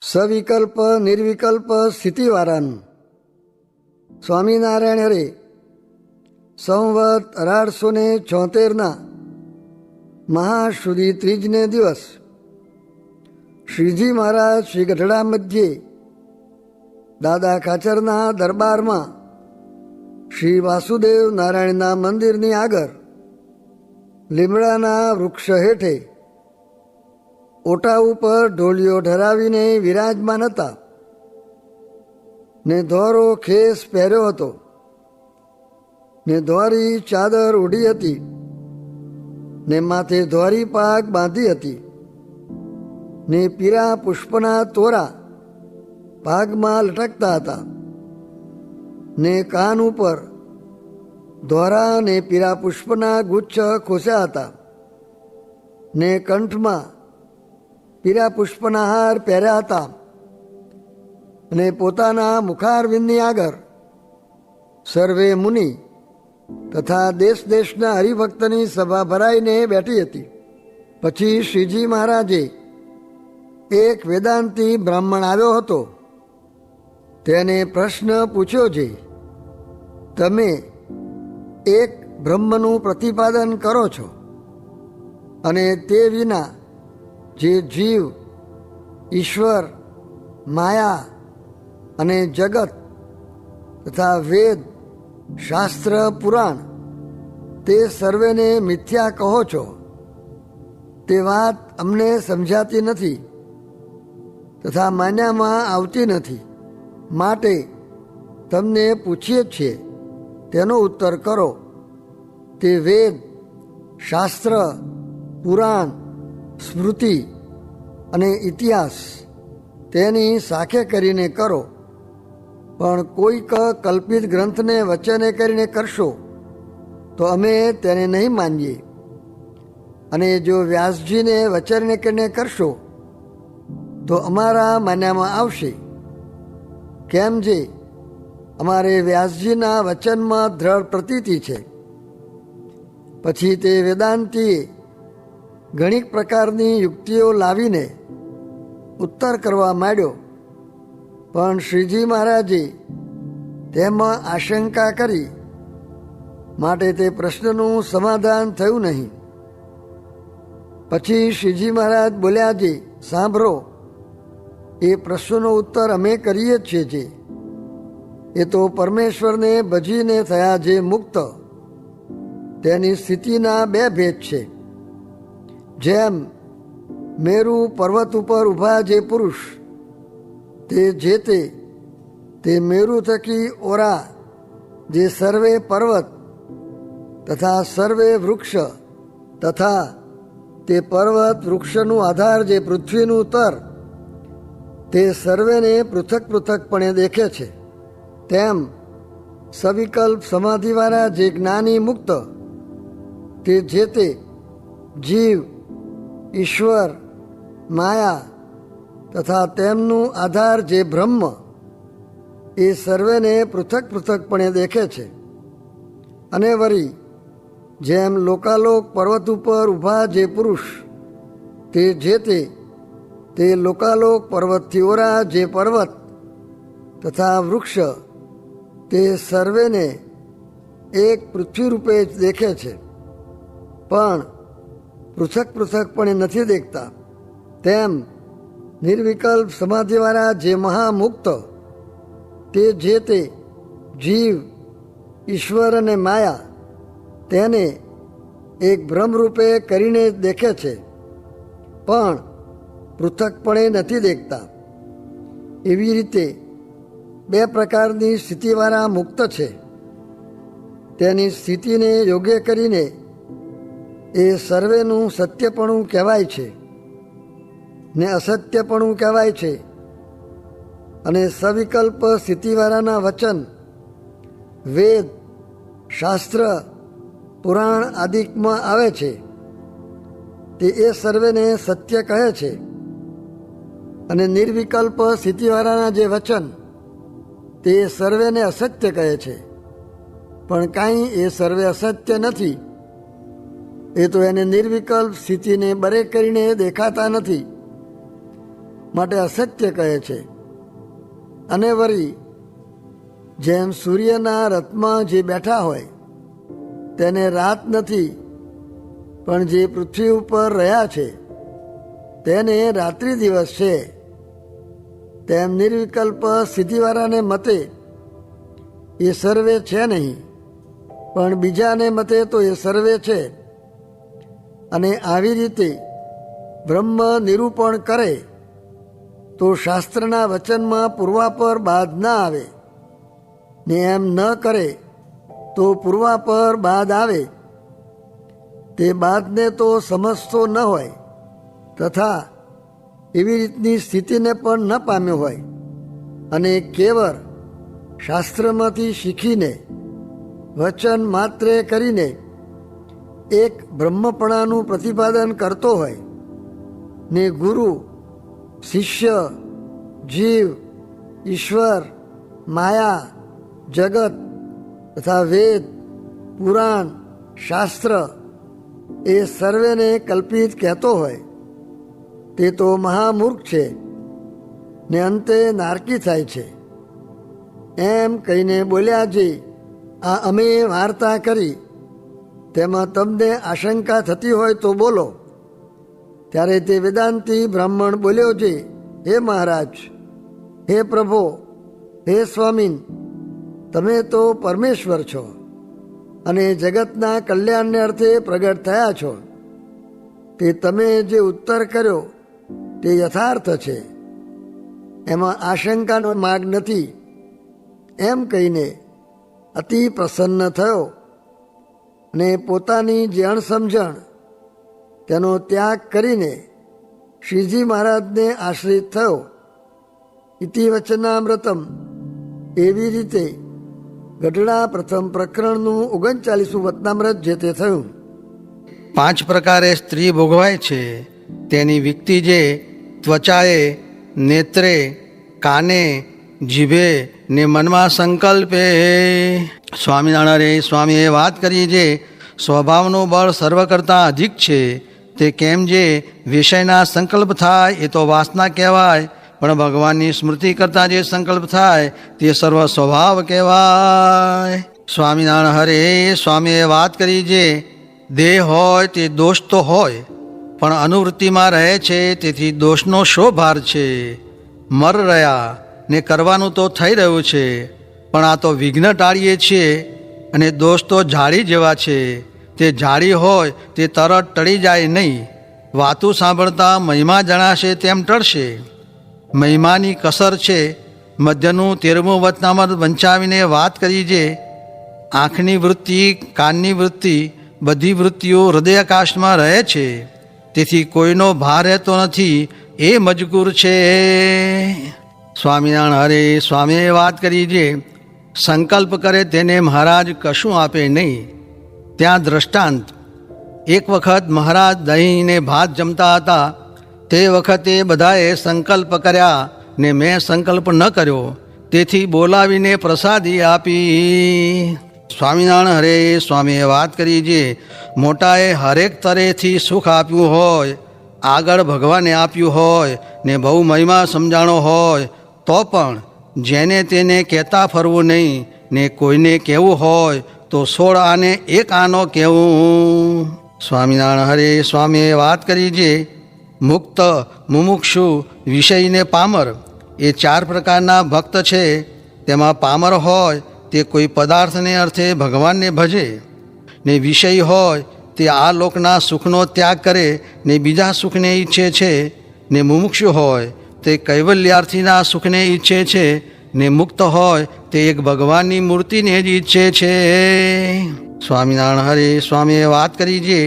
સવિકલ્પ નિર્વિકલ્પ સ્થિતિવાળાનું. સ્વામિનારાયણ હરે સંવત 1876 મહાશુદી ત્રીજને દિવસ શ્રીજી મહારાજ શ્રી ગઢડા મધ્યે દાદા ખાચરના દરબારમાં શ્રી વાસુદેવ નારાયણના મંદિરની આગળ લીમડાના વૃક્ષ હેઠે ઓટા ઉપર ઢોલિયો ઢરાવીને વિરાજમાન હતા ને ધોરો ખેસ પહેર્યો હતો ને ધોરી ચાદર ઓઢી હતી ને માથે ધોરી પાગ બાંધી હતી ને પીળા પુષ્પના તોરા પાગમાં લટકતા હતા ને કાન ઉપર ધોરા ને પીળા પુષ્પના ગુચ્છ ખોસ્યા હતા ને કંઠમાં પીળા પુષ્પના હાર પહેર્યા હતા અને પોતાના મુખારવિંદની આગળ સર્વે મુનિ તથા દેશ દેશના હરિભક્તની સભા ભરાઈને બેઠી હતી. પછી શ્રીજી મહારાજે એક વેદાંતી બ્રાહ્મણ આવ્યો હતો. તેને પ્રશ્ન પૂછ્યો છે, તમે એક બ્રહ્મનું પ્રતિપાદન કરો છો અને તે વિના જે જીવ, ઈશ્વર, માયા અને જગત તથા વેદ, શાસ્ત્ર, પુરાણ તે સર્વેને મિથ્યા કહો છો. તે વાત અમને સમજાતી નથી તથા માન્યામાં આવતી નથી. માટે તમને પૂછીએ જ છીએ, તેનો ઉત્તર કરો. તે વેદ, શાસ્ત્ર, પુરાણ, સ્મૃતિ અને ઇતિહાસ તેની સાખે કરીને કરો. પણ કોઈક કલ્પિત ગ્રંથને વચને કરીને કરશો તો અમે તેને નહીં માનીએ, અને જો વ્યાસજીને વચને કરીને કરશો તો અમારા માન્યામાં આવશે. કેમ જે અમારે વ્યાસજીના વચનમાં દ્રઢ પ્રતીતિ છે. પછી તે વેદાંતીએ ઘણી પ્રકારની યુક્તિઓ લાવીને ઉત્તર કરવા માંડ્યો, પણ શ્રીજી મહારાજે તેમાં આશંકા કરી માટે તે પ્રશ્નનું સમાધાન થયું નહીં. પછી શ્રીજી મહારાજ બોલ્યા, જે સાંભળો, એ પ્રશ્નનો ઉત્તર અમે કરીએ જ છીએ. એ તો પરમેશ્વરને ભજીને થયા જે મુક્ત, તેની સ્થિતિના બે ભેદ છે. જેમ મેરુ પર્વત ઉપર ઊભા જે પુરુષ તે મેરુ થકી ઓરા જે સર્વે પર્વત તથા સર્વે વૃક્ષ તથા તે પર્વત વૃક્ષનું આધાર જે પૃથ્વીનું તર તે સર્વેને પૃથક પૃથકપણે દેખે છે. તેમ સવિકલ્પ સમાધિવાળા જે જ્ઞાની મુક્ત તે જીવ, ઈશ્વર, માયા તથા તેમનું આધાર જે બ્રહ્મ એ સર્વેને પૃથક પૃથકપણે દેખે છે. અને વળી જેમ લોકાલોક પર્વત ઉપર ઊભા જે પુરુષ તે લોકાલોક પર્વતથી ઓરા જે પર્વત તથા વૃક્ષ તે સર્વેને એક પૃથ્વી રૂપે જ દેખે છે, પણ પૃથક પૃથકપણે નથી દેખતા. તેમ નિર્વિકલ્પ સમાધિવાળા જે મહામુક્ત તે જીવ, ઈશ્વર અને માયા તેને એક બ્રહ્મરૂપે કરીને દેખે છે, પણ પૃથકપણે નથી દેખતા. એવી રીતે બે પ્રકારની સ્થિતિવાળા મુક્ત છે. તેની સ્થિતિને યોગ્ય કરીને એ સર્વેનું સત્યપણું કહેવાય છે ને અસત્યપણું કહેવાય છે. અને સવિકલ્પ સ્થિતિવાળાના વચન વેદ, શાસ્ત્ર, પુરાણ આદિકમાં આવે છે તે એ સર્વેને સત્ય કહે છે. અને નિર્વિકલ્પ સ્થિતિવાળાના જે વચન તે સર્વેને અસત્ય કહે છે. પણ કાંઈ એ સર્વે અસત્ય નથી. એ તો એને નિર્વિકલ્પ સ્થિતિને બરે કરીને દેખાતા નથી. માટે અસત્ય કહે છે. અને વળી જેમ સૂર્યના રથમાં જે બેઠા હોય તેને રાત નથી, પણ જે પૃથ્વી ઉપર રહ્યા છે તેને રાત્રિ દિવસ છે, તેમ નિર્વિકલ્પ સ્થિતિવાળાને મતે એ સર્વે છે નહીં, પણ બીજાને મતે તો એ સર્વે છે. અને આવી રીતે બ્રહ્મ નિરૂપણ કરે તો શાસ્ત્રના વચનમાં પૂર્વાપર બાદ ના આવે, ને એમ ન કરે તો પૂર્વાપર બાદ આવે. તે બાદને તો સમજતો ન હોય તથા એવી રીતની સ્થિતિને પણ ન પામ્યો હોય, અને કેવળ શાસ્ત્રમાંથી શીખીને વચન માત્રે કરીને એક બ્રહ્મપણાનું પ્રતિપાદન કરતો હોય, ને ગુરુ, શિષ્ય, જીવ, ઈશ્વર, માયા, જગત તથા વેદ, પુરાણ, શાસ્ત્ર એ સર્વેને કલ્પિત કહેતો હોય તે તો મહામૂર્ખ છે ને અંતે નારકી થાય છે. એમ કહીને બોલ્યા જે આ અમે વાર્તા કરી તેમાં તમને આશંકા થતી હોય તો બોલો. ત્યારે તે વેદાંતી બ્રાહ્મણ બોલ્યો છે, હે મહારાજ, હે પ્રભો, હે સ્વામીન, તમે તો પરમેશ્વર છો અને જગતના કલ્યાણને અર્થે પ્રગટ થયા છો. તે તમે જે ઉત્તર કર્યો તે યથાર્થ છે, એમાં આશંકાનો માર્ગ નથી. એમ કહીને અતિ પ્રસન્ન થયો અને પોતાની જે અણસમજણ તેનો ત્યાગ કરીને શ્રીજી મહારાજને આશ્રિત થયો. ઇતિ વચનામૃતમ એવી રીતે ગઢડા પ્રથમ પ્રકરણનું 39મું વચનામૃત જે તે થયું. 5 પ્રકારે સ્ત્રી ભોગવાય છે તેની વિકતિ જે ત્વચાએ, નેત્રે, કાને, જીભે ને મનમાં સંકલ્પે. સ્વામિનારાયણ સ્વામીએ વાત કરી જે સ્વભાવનું બળ સર્વ કરતાં અધિક છે, તે કેમ જે વિષયના સંકલ્પ થાય એ તો વાસના કહેવાય, પણ ભગવાનની સ્મૃતિ કરતાં જે સંકલ્પ થાય તે સર્વ સ્વભાવ કહેવાય. સ્વામિનારાયણ હરે સ્વામીએ વાત કરી જે દેહ હોય તે દોષ તો હોય, પણ અનુવૃત્તિમાં રહે છે, તેથી દોષનો શો ભાર છે. મર રહ્યા ને કરવાનું તો થઈ રહ્યું છે, પણ આ તો વિઘ્ન ટાળીએ છીએ. અને દોષ તો ઝાડી જેવા છે, તે ઝાડી હોય તે તરત ટળી જાય નહીં. વાતું સાંભળતા મહિમા જણાશે તેમ ટળશે. મહિમાની કસર છે. મધ્યનું 13મું વચનામૃત વંચાવીને વાત કરી જે આંખની વૃત્તિ, કાનની વૃત્તિ, બધી વૃત્તિઓ હૃદયાકાશમાં રહે છે, તેથી કોઈનો ભાર રહેતો નથી, એ મજગૂર છે. સ્વામિનારાયણ હરે સ્વામીએ વાત કરી જે સંકલ્પ કરે તેને મહારાજ કશું આપે નહીં. ત્યાં દ્રષ્ટાંત, એક વખત મહારાજ દહીં ને ભાત જમતા હતા. તે વખતે બધાએ સંકલ્પ કર્યા ને મેં સંકલ્પ ન કર્યો, તેથી બોલાવીને પ્રસાદી આપી. સ્વામિનારાયણ હરે સ્વામીએ વાત કરી જે મોટાએ હરેક તરેથી સુખ આપ્યું હોય, આગળ ભગવાને આપ્યું હોય ને બહુ મહિમા સમજાણો હોય, તો પણ જેને તેને કહેતા ફરવું નહીં, ને કોઈને કહેવું હોય તો 16 આને 1 આનો કહેવું. સ્વામિનારાયણ હરે સ્વામીએ વાત કરી જે મુક્ત, મુમુક્ષુ, વિષયને પામર એ 4 પ્રકારના ભક્ત છે. તેમાં પામર હોય તે કોઈ પદાર્થને અર્થે ભગવાનને ભજે, ને વિષય હોય તે આ લોકના સુખનો ત્યાગ કરે ને બીજા સુખને ઈચ્છે છે, ને મુમુક્ષુ હોય તે કૈવલ્યાર્થીના સુખને ઈચ્છે છે, ને મુક્ત હોય તે એક ભગવાનની મૂર્તિને જ ઈચ્છે છે. સ્વામિનારાયણ હરે સ્વામીએ વાત કરી જે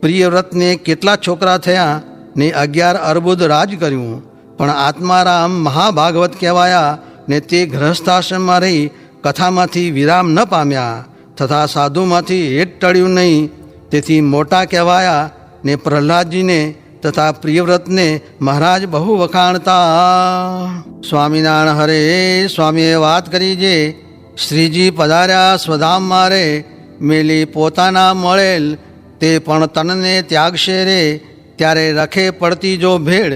પ્રિયવ્રતને કેટલા છોકરા થયા ને 11 અર્બુદ રાજ કર્યું, પણ આત્મારામ મહાભાગવત કહેવાયા ને તે ગૃહસ્થાશ્રમમાં રહી કથામાંથી વિરામ ન પામ્યા, તથા સાધુમાંથી હેત ટળ્યું નહીં, તેથી મોટા કહેવાયા. ને પ્રહલાદજીને તથા પ્રિયવ્રતને મહારાજ બહુ વખાણતા. સ્વામિનારાયણ હરે સ્વામીએ વાત કરી જે શ્રીજી પધાર્યા સ્વધામ મારે, મેલી પોતાના મળેલ તે પણ તનને ત્યાગશે રે, ત્યારે રખે પડતી જો ભેળ.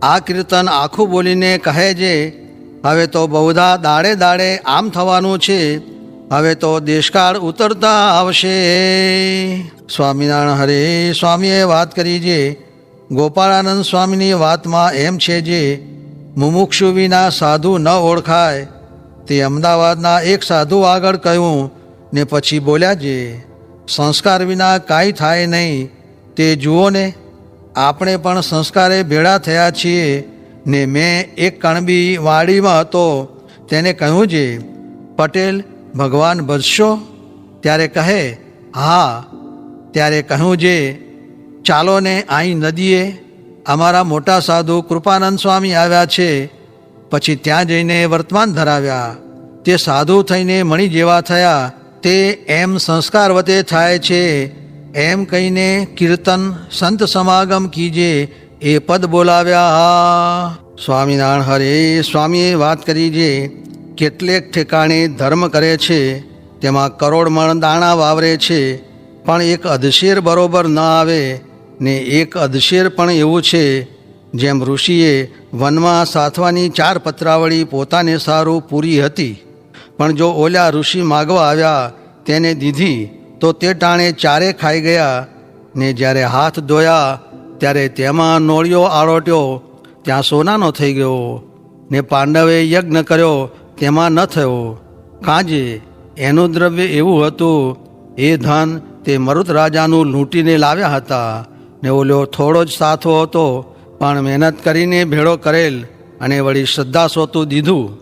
આ કીર્તન આખું બોલીને કહે છે, હવે તો બહુધા દાડે દાડે આમ થવાનું છે, હવે તો દેશકાળ ઉતરતા આવશે. સ્વામિનારાયણ હરે. સ્વામીએ વાત કરી છે, ગોપાળાનંદ સ્વામીની વાતમાં એમ છે જે મુમુક્ષુ વિના સાધુ ન ઓળખાય. તે અમદાવાદના એક સાધુ આગળ કહ્યું ને પછી બોલ્યા છે, સંસ્કાર વિના કાંઈ થાય નહીં. તે જુઓ ને, આપણે પણ સંસ્કારે ભેળા થયા છીએ ને. મેં એક કણબી વાડીમાં હતો, તેને કહ્યું છે, પટેલ ભગવાન ભજશો? ત્યારે કહે, હા. ત્યારે કહ્યું છે, ચાલો ને અહીં નદીએ, અમારા મોટા સાધુ કૃપાનંદ સ્વામી આવ્યા છે. પછી ત્યાં જઈને વર્તમાન ધરાવ્યા. તે સાધુ થઈને મણી જેવા થયા. તે એમ સંસ્કાર વતે થાય છે એમ કહીને કીર્તન સંત સમાગમ કીજે એ પદ બોલાવ્યા. સ્વામિનારાયણ હરે. સ્વામીએ વાત કરી છે, કેટલેક ઠેકાણે ધર્મ કરે છે, તેમાં કરોડ મણ દાણા વાવરે છે, પણ એક અધશેર બરોબર ન આવે. ને એક અધશેર પણ એવું છે, જેમ ઋષિએ વનમાં સાથવાની 4 પત્રાવળી પોતાને સારું પૂરી હતી, પણ જો ઓલા ઋષિ માગવા આવ્યા તેને દીધી તો તે ટાણે 4 ખાઈ ગયા. ને જ્યારે હાથ ધોયા ત્યારે તેમાં નોળિયો આળોટ્યો, ત્યાં સોનાનો થઈ ગયો. ને પાંડવે યજ્ઞ કર્યો, તેમાં ન થયો. કાંજે એનું દ્રવ્ય એવું હતું, એ ધન તે મરુત રાજાનું લૂંટીને લાવ્યા હતા. ને ઓલો થોડો જ સાથો હતો, પણ મહેનત કરીને ભેળો કરેલ અને વળી શ્રદ્ધા સોતું દીધું.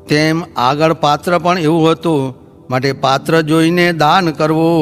તેમ આગળ પાત્ર પણ એવું હતું, માટે પાત્ર જોઈને દાન કરવું.